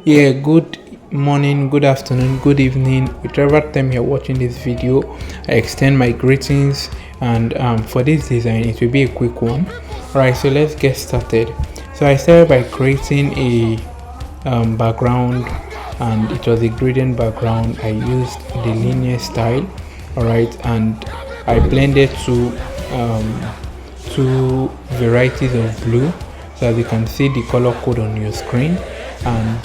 Yeah, good morning, good afternoon, good evening, whichever time you're watching this video. I extend my greetings, and for this design, it will be a quick one. Alright, so let's get started. So I started by creating a background, and it was a gradient background. I used the linear style, alright, and I blended two varieties of blue, so as you can see the color code on your screen. And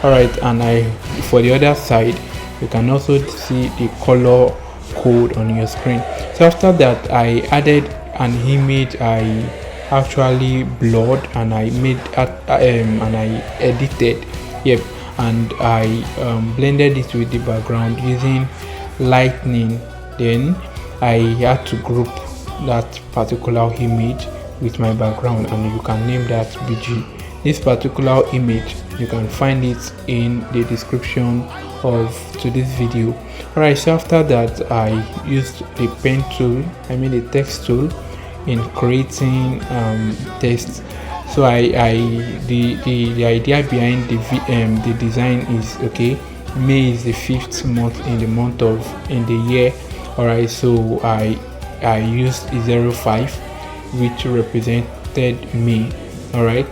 all right, and I for the other side you can also see the color code on your screen. So after that, I added an image. I actually blurred, and I made and I edited, yep, and I blended it with the background using lightning. Then I had to group that particular image with my background, and you can name that BG. This particular image, you can find it in the description of to this video. Alright, so after that, I used the pen tool, I mean the text tool, in creating text. So the idea behind the design is, okay, May is the 5th month in the year. Alright, so I used 05, which represented May. Alright,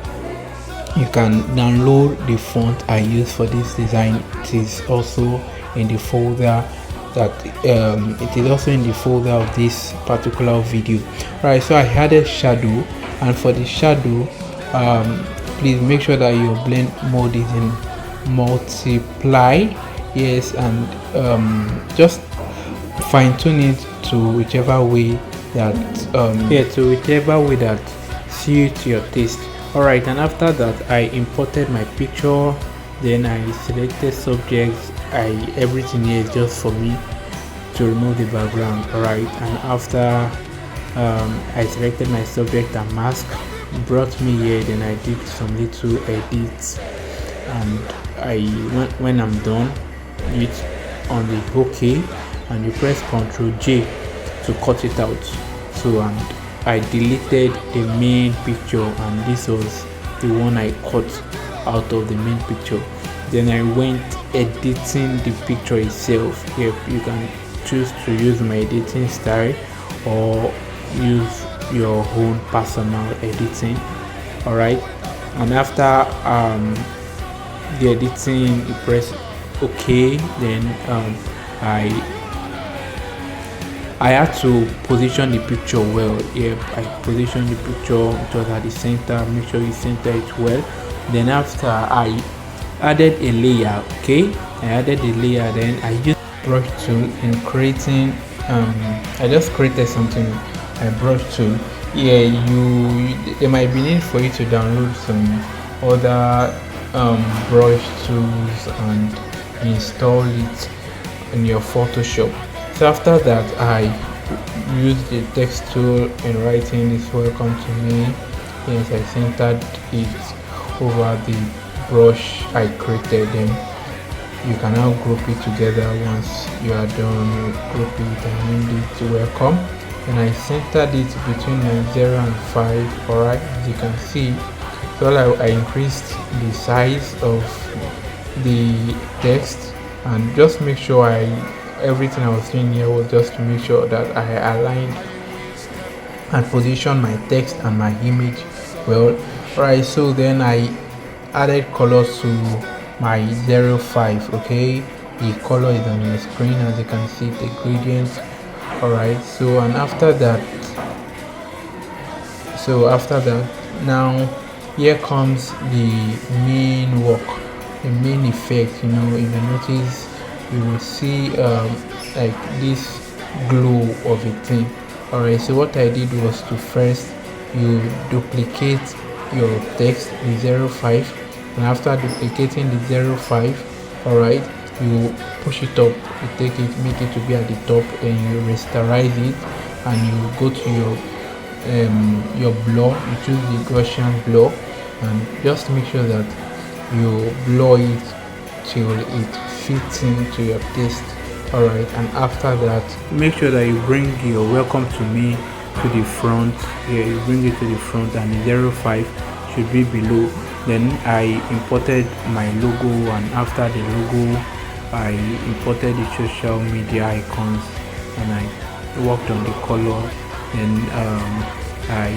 you can download the font I use for this design. It is also in the folder of this particular video. Right, so I added shadow, and for the shadow, please make sure that your blend mode is in multiply, yes, and just fine tune it to whichever way that suits your taste. Alright, and after that, I imported my picture. Then I selected subjects. Everything here is just for me to remove the background. Alright, and after I selected my subject and mask, brought me here. Then I did some little edits, and when I'm done, hit on the OK, and you press Ctrl J to cut it out. So, and I deleted the main picture, and this was the one I cut out of the main picture. Then I went editing the picture itself. Here you can choose to use my editing style or use your own personal editing. Alright, and after the editing, you press OK. Then I had to position the picture well. Yeah, I positioned the picture, it was at the center. Make sure you center it well. Then after, I added a layer. Okay, I added a layer. Then I used brush tool in creating. I just created something. A brush tool. Yeah, there might be need for you to download some other brush tools and install it in your Photoshop. So after that, I used the text tool in writing this welcome to me. Yes, I centered it over the brush I created. Then you can now group it together. Once you are done, group it and name it welcome. And I centered it between 0 and 5. Alright, as you can see, so I increased the size of the text, and just make sure everything I was doing here was just to make sure that I aligned and position my text and my image well. Right, so then I added colors to my 05. Okay, the color is on your screen, as you can see, the gradient. Alright, so after that, now here comes the main work, the main effect. If you notice, you will see like this glow of a thing. Alright, so what I did was to first you duplicate your text in 05, and after duplicating the 05, alright, you push it up, you take it, make it to be at the top, and you rasterize it, and you go to your blur. You choose the Gaussian blur, and just make sure that you blur it till it fits into your taste. Alright, and after that, make sure that you bring your welcome to me to the front. Yeah, you bring it to the front, and the 05 should be below. Then I imported my logo, and after the logo I imported the social media icons, and I worked on the color. Then I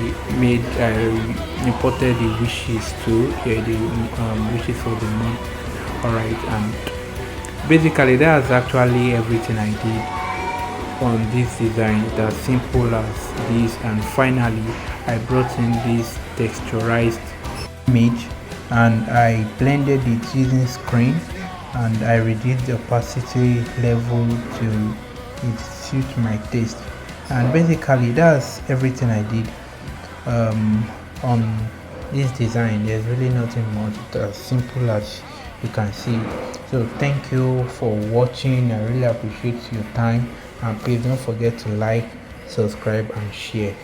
imported the wishes too, yeah, the wishes for the month. All right, and basically that's actually everything I did on this design. That's simple as this. And finally I brought in this texturized image, and I blended it using screen, and I reduced the opacity level to it suit my taste. And basically that's everything I did on this design. There's really nothing much. It's as simple as you can see. So thank you for watching. I really appreciate your time, and please don't forget to like, subscribe and share.